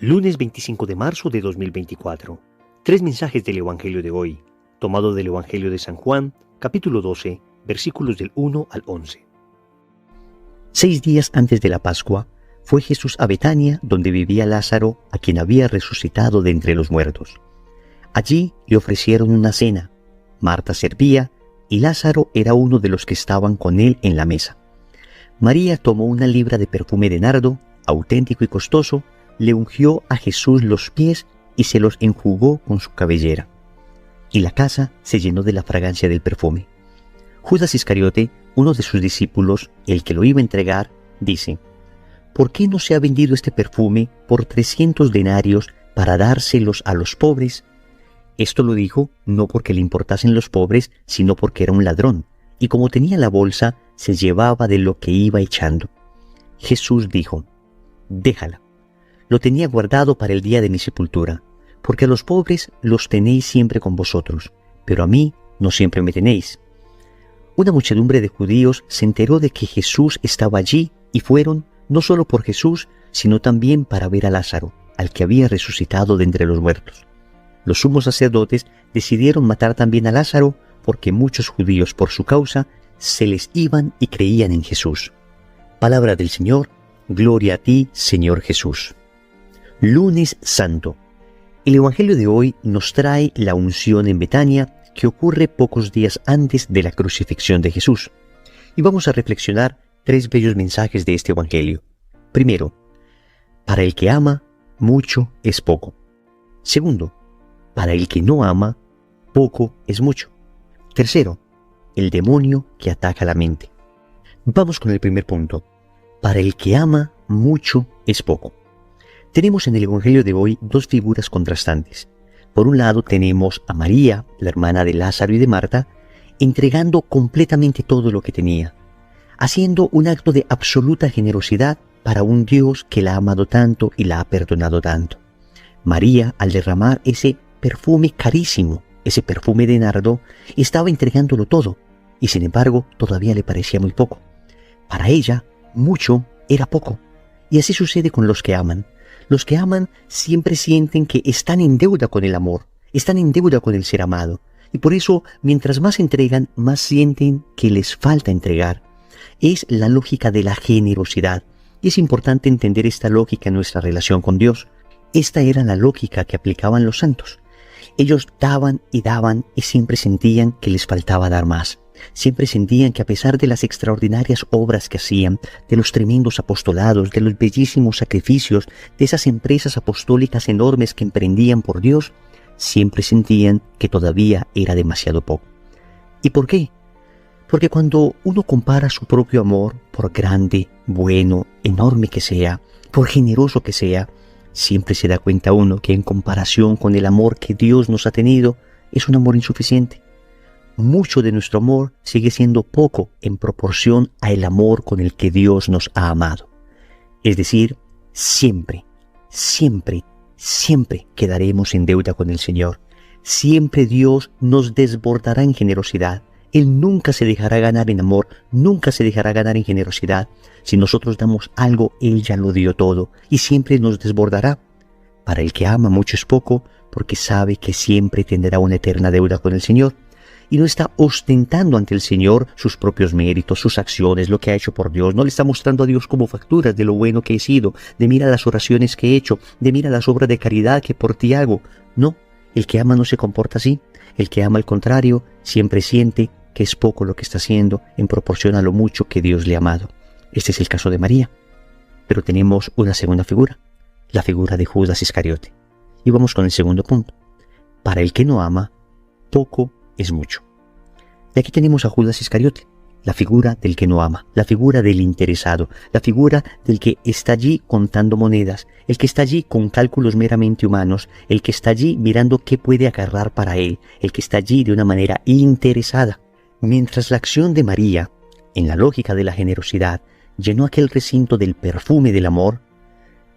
Lunes 25 de marzo de 2024. Tres mensajes del Evangelio de hoy, tomado del Evangelio de San Juan, capítulo 12, versículos del 1 al 11. 6 días antes de la Pascua, fue Jesús a Betania, donde vivía Lázaro, a quien había resucitado de entre los muertos. Allí le ofrecieron una cena. Marta servía, y Lázaro era uno de los que estaban con él en la mesa. María tomó una libra de perfume de nardo, auténtico y costoso, le ungió a Jesús los pies y se los enjugó con su cabellera. Y la casa se llenó de la fragancia del perfume. Judas Iscariote, uno de sus discípulos, el que lo iba a entregar, dice: ¿por qué no se ha vendido este perfume por 300 denarios para dárselos a los pobres? Esto lo dijo no porque le importasen los pobres, sino porque era un ladrón, y como tenía la bolsa, se llevaba de lo que iba echando. Jesús dijo: déjala. Lo tenía guardado para el día de mi sepultura, porque a los pobres los tenéis siempre con vosotros, pero a mí no siempre me tenéis. Una muchedumbre de judíos se enteró de que Jesús estaba allí y fueron no solo por Jesús, sino también para ver a Lázaro, al que había resucitado de entre los muertos. Los sumos sacerdotes decidieron matar también a Lázaro porque muchos judíos por su causa se les iban y creían en Jesús. Palabra del Señor, gloria a ti, Señor Jesús. Lunes Santo. El Evangelio de hoy nos trae la unción en Betania, que ocurre pocos días antes de la crucifixión de Jesús. Y vamos a reflexionar tres bellos mensajes de este Evangelio. Primero, para el que ama, mucho es poco. Segundo, para el que no ama, poco es mucho. Tercero, el demonio que ataca la mente. Vamos con el primer punto. Para el que ama, mucho es poco. Tenemos en el Evangelio de hoy dos figuras contrastantes. Por un lado tenemos a María, la hermana de Lázaro y de Marta, entregando completamente todo lo que tenía, haciendo un acto de absoluta generosidad para un Dios que la ha amado tanto y la ha perdonado tanto. María, al derramar ese perfume carísimo, ese perfume de nardo, estaba entregándolo todo, y sin embargo todavía le parecía muy poco. Para ella, mucho era poco. Y así sucede con los que aman. Los que aman siempre sienten que están en deuda con el amor, están en deuda con el ser amado. Y por eso, mientras más entregan, más sienten que les falta entregar. Es la lógica de la generosidad. Y es importante entender esta lógica en nuestra relación con Dios. Esta era la lógica que aplicaban los santos. Ellos daban y siempre sentían que les faltaba dar más. Siempre sentían que a pesar de las extraordinarias obras que hacían, de los tremendos apostolados, de los bellísimos sacrificios, de esas empresas apostólicas enormes que emprendían por Dios, siempre sentían que todavía era demasiado poco. ¿Y por qué? Porque cuando uno compara su propio amor, por grande, bueno, enorme que sea, por generoso que sea, siempre se da cuenta uno que en comparación con el amor que Dios nos ha tenido, es un amor insuficiente. Mucho de nuestro amor sigue siendo poco en proporción al amor con el que Dios nos ha amado. Es decir, siempre quedaremos en deuda con el Señor. Siempre Dios nos desbordará en generosidad. Él nunca se dejará ganar en amor, nunca se dejará ganar en generosidad. Si nosotros damos algo, Él ya lo dio todo y siempre nos desbordará. Para el que ama mucho es poco, porque sabe que siempre tendrá una eterna deuda con el Señor. Y no está ostentando ante el Señor sus propios méritos, sus acciones, lo que ha hecho por Dios. No le está mostrando a Dios como facturas de lo bueno que he sido, de mira las oraciones que he hecho, de mira las obras de caridad que por ti hago. No, el que ama no se comporta así. El que ama, al contrario, siempre siente que es poco lo que está haciendo en proporción a lo mucho que Dios le ha amado. Este es el caso de María. Pero tenemos una segunda figura, la figura de Judas Iscariote. Y vamos con el segundo punto. Para el que no ama, poco es mucho. Y aquí tenemos a Judas Iscariote, la figura del que no ama, la figura del interesado, la figura del que está allí contando monedas, el que está allí con cálculos meramente humanos, el que está allí mirando qué puede agarrar para él, el que está allí de una manera interesada. Mientras la acción de María, en la lógica de la generosidad, llenó aquel recinto del perfume del amor,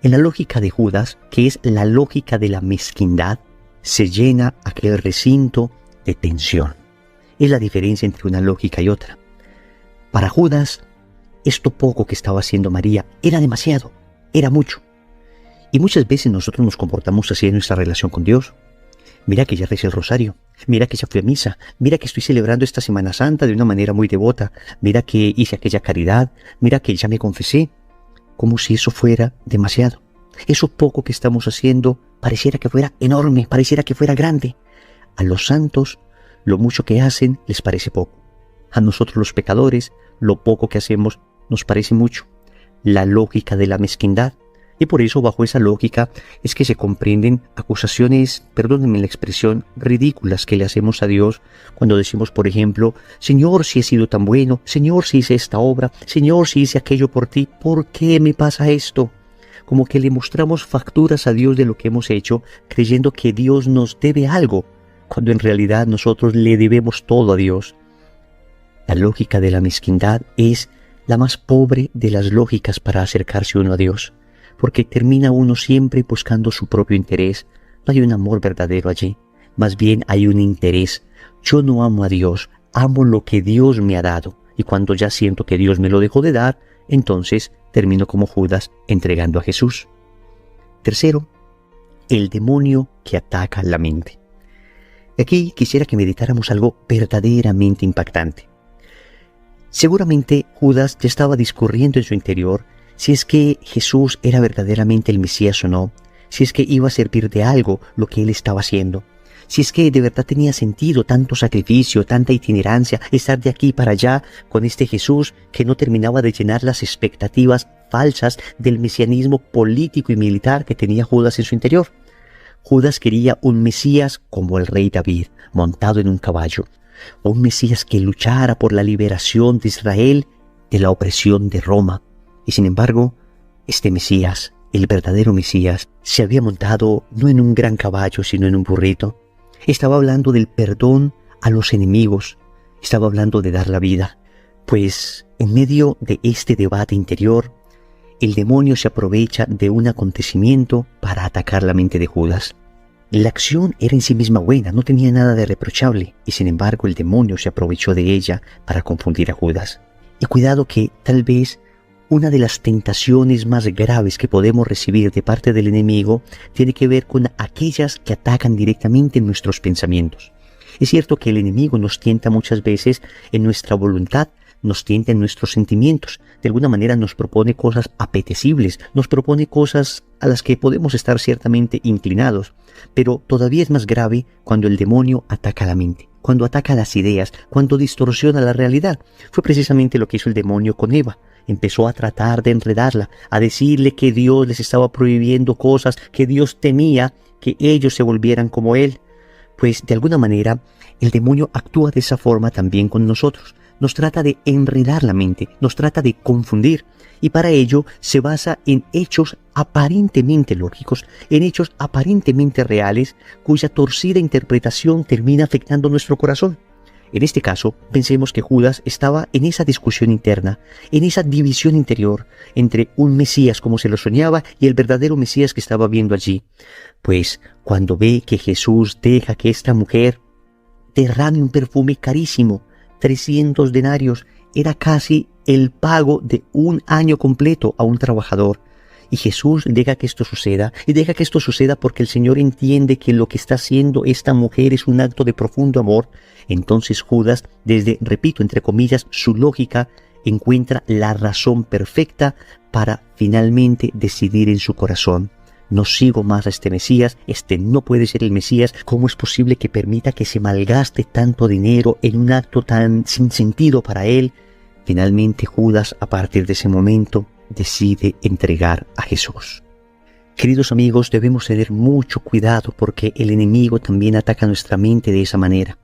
en la lógica de Judas, que es la lógica de la mezquindad, se llena aquel recinto de tensión. Es la diferencia entre una lógica y otra. Para Judas, esto poco que estaba haciendo María era demasiado, era mucho. Y muchas veces nosotros nos comportamos así en nuestra relación con Dios. Mira que ya recé el rosario, mira que ya fui a misa, mira que estoy celebrando esta Semana Santa de una manera muy devota, mira que hice aquella caridad, mira que ya me confesé, como si eso fuera demasiado. Eso poco que estamos haciendo pareciera que fuera enorme, pareciera que fuera grande. A los santos, lo mucho que hacen les parece poco. A nosotros los pecadores, lo poco que hacemos nos parece mucho. La lógica de la mezquindad. Y por eso, bajo esa lógica, es que se comprenden acusaciones, perdónenme la expresión, ridículas que le hacemos a Dios cuando decimos, por ejemplo, Señor, si he sido tan bueno, Señor, si hice esta obra, Señor, si hice aquello por ti, ¿por qué me pasa esto? Como que le mostramos facturas a Dios de lo que hemos hecho, creyendo que Dios nos debe algo, cuando en realidad nosotros le debemos todo a Dios. La lógica de la mezquindad es la más pobre de las lógicas para acercarse uno a Dios, porque termina uno siempre buscando su propio interés. No hay un amor verdadero allí, más bien hay un interés. Yo no amo a Dios, amo lo que Dios me ha dado, y cuando ya siento que Dios me lo dejó de dar, entonces termino como Judas entregando a Jesús. Tercero, el demonio que ataca la mente. Aquí quisiera que meditáramos algo verdaderamente impactante. Seguramente Judas ya estaba discurriendo en su interior si es que Jesús era verdaderamente el Mesías o no, si es que iba a servir de algo lo que él estaba haciendo, si es que de verdad tenía sentido tanto sacrificio, tanta itinerancia, estar de aquí para allá con este Jesús que no terminaba de llenar las expectativas falsas del mesianismo político y militar que tenía Judas en su interior. Judas quería un Mesías como el rey David, montado en un caballo, o un Mesías que luchara por la liberación de Israel de la opresión de Roma. Y sin embargo, este Mesías, el verdadero Mesías, se había montado no en un gran caballo, sino en un burrito. Estaba hablando del perdón a los enemigos, estaba hablando de dar la vida. Pues en medio de este debate interior, el demonio se aprovecha de un acontecimiento para atacar la mente de Judas. La acción era en sí misma buena, no tenía nada de reprochable, y sin embargo el demonio se aprovechó de ella para confundir a Judas. Y cuidado que tal vez una de las tentaciones más graves que podemos recibir de parte del enemigo tiene que ver con aquellas que atacan directamente en nuestros pensamientos. Es cierto que el enemigo nos tienta muchas veces en nuestra voluntad, nos tienta en nuestros sentimientos. De alguna manera nos propone cosas apetecibles, nos propone cosas a las que podemos estar ciertamente inclinados. Pero todavía es más grave cuando el demonio ataca la mente, cuando ataca las ideas, cuando distorsiona la realidad. Fue precisamente lo que hizo el demonio con Eva. Empezó a tratar de enredarla, a decirle que Dios les estaba prohibiendo cosas, que Dios temía que ellos se volvieran como Él. Pues de alguna manera el demonio actúa de esa forma también con nosotros. Nos trata de enredar la mente, nos trata de confundir. Y para ello se basa en hechos aparentemente lógicos, en hechos aparentemente reales, cuya torcida interpretación termina afectando nuestro corazón. En este caso, pensemos que Judas estaba en esa discusión interna, en esa división interior entre un Mesías como se lo soñaba y el verdadero Mesías que estaba viendo allí. Pues cuando ve que Jesús deja que esta mujer derrame un perfume carísimo, 300 denarios, era casi el pago de un año completo a un trabajador. Y Jesús deja que esto suceda, y deja que esto suceda porque el Señor entiende que lo que está haciendo esta mujer es un acto de profundo amor. Entonces Judas, desde, repito, entre comillas, su lógica, encuentra la razón perfecta para finalmente decidir en su corazón: no sigo más a este Mesías, este no puede ser el Mesías. ¿Cómo es posible que permita que se malgaste tanto dinero en un acto tan sin sentido para él? Finalmente Judas, a partir de ese momento, decide entregar a Jesús. Queridos amigos, debemos tener mucho cuidado porque el enemigo también ataca nuestra mente de esa manera.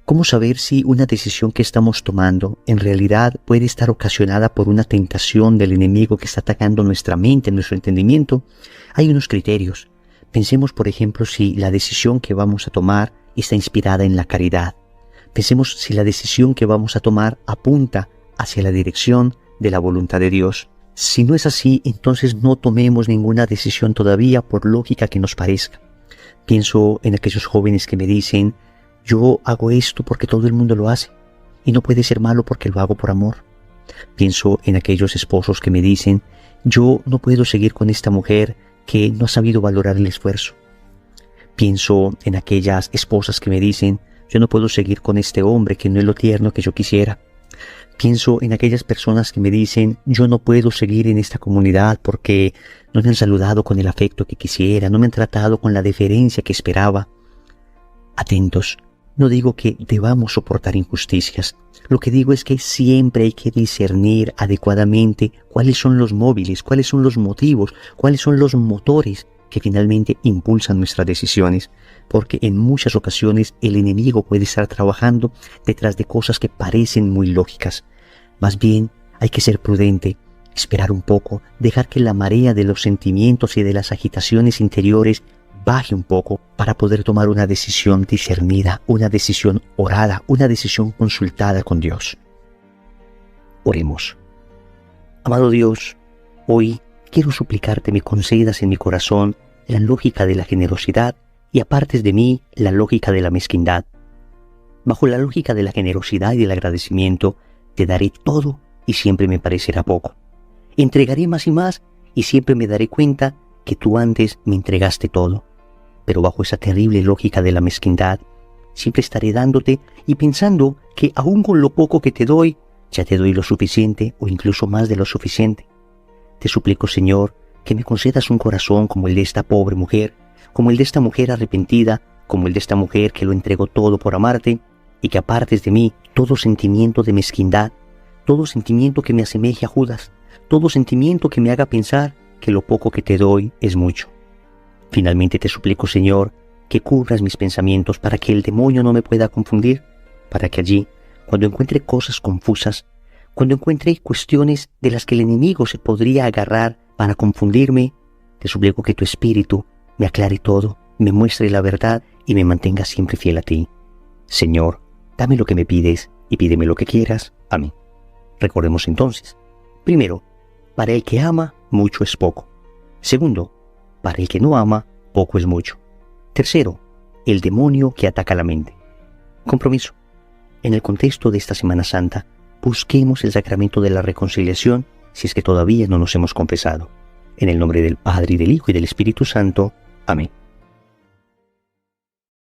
¿Cómo saber si una decisión que estamos tomando en realidad puede estar ocasionada por una tentación del enemigo que está atacando nuestra mente, nuestro entendimiento? Hay unos criterios. Pensemos, por ejemplo, si la decisión que vamos a tomar está inspirada en la caridad. Pensemos si la decisión que vamos a tomar apunta hacia la dirección de la voluntad de Dios. Si no es así, entonces no tomemos ninguna decisión todavía por lógica que nos parezca. Pienso en aquellos jóvenes que me dicen: yo hago esto porque todo el mundo lo hace y no puede ser malo porque lo hago por amor. Pienso en aquellos esposos que me dicen: yo no puedo seguir con esta mujer que no has sabido valorar el esfuerzo. Pienso en aquellas esposas que me dicen, yo no puedo seguir con este hombre que no es lo tierno que yo quisiera. Pienso en aquellas personas que me dicen, yo no puedo seguir en esta comunidad porque no me han saludado con el afecto que quisiera, no me han tratado con la deferencia que esperaba. Atentos, no digo que debamos soportar injusticias. Lo que digo es que siempre hay que discernir adecuadamente cuáles son los móviles, cuáles son los motivos, cuáles son los motores que finalmente impulsan nuestras decisiones, porque en muchas ocasiones el enemigo puede estar trabajando detrás de cosas que parecen muy lógicas. Más bien, hay que ser prudente, esperar un poco, dejar que la marea de los sentimientos y de las agitaciones interiores baje un poco para poder tomar una decisión discernida, una decisión orada, una decisión consultada con Dios. Oremos. Amado Dios, hoy quiero suplicarte me concedas en mi corazón la lógica de la generosidad y apartes de mí la lógica de la mezquindad. Bajo la lógica de la generosidad y del agradecimiento, te daré todo y siempre me parecerá poco. Entregaré más y más y siempre me daré cuenta que tú antes me entregaste todo. Pero bajo esa terrible lógica de la mezquindad, siempre estaré dándote y pensando que aún con lo poco que te doy, ya te doy lo suficiente o incluso más de lo suficiente. Te suplico, Señor, que me concedas un corazón como el de esta pobre mujer, como el de esta mujer arrepentida, como el de esta mujer que lo entregó todo por amarte, y que apartes de mí todo sentimiento de mezquindad, todo sentimiento que me asemeje a Judas, todo sentimiento que me haga pensar que lo poco que te doy es mucho. Finalmente te suplico, Señor, que cubras mis pensamientos para que el demonio no me pueda confundir, para que allí, cuando encuentre cosas confusas, cuando encuentre cuestiones de las que el enemigo se podría agarrar para confundirme, te suplico que tu Espíritu me aclare todo, me muestre la verdad y me mantenga siempre fiel a ti. Señor, dame lo que me pides y pídeme lo que quieras. Amén. Recordemos entonces. Primero, para el que ama, mucho es poco. Segundo, para el que no ama, poco es mucho. Tercero, el demonio que ataca la mente. Compromiso. En el contexto de esta Semana Santa, busquemos el sacramento de la reconciliación si es que todavía no nos hemos confesado. En el nombre del Padre, y del Hijo, y del Espíritu Santo. Amén.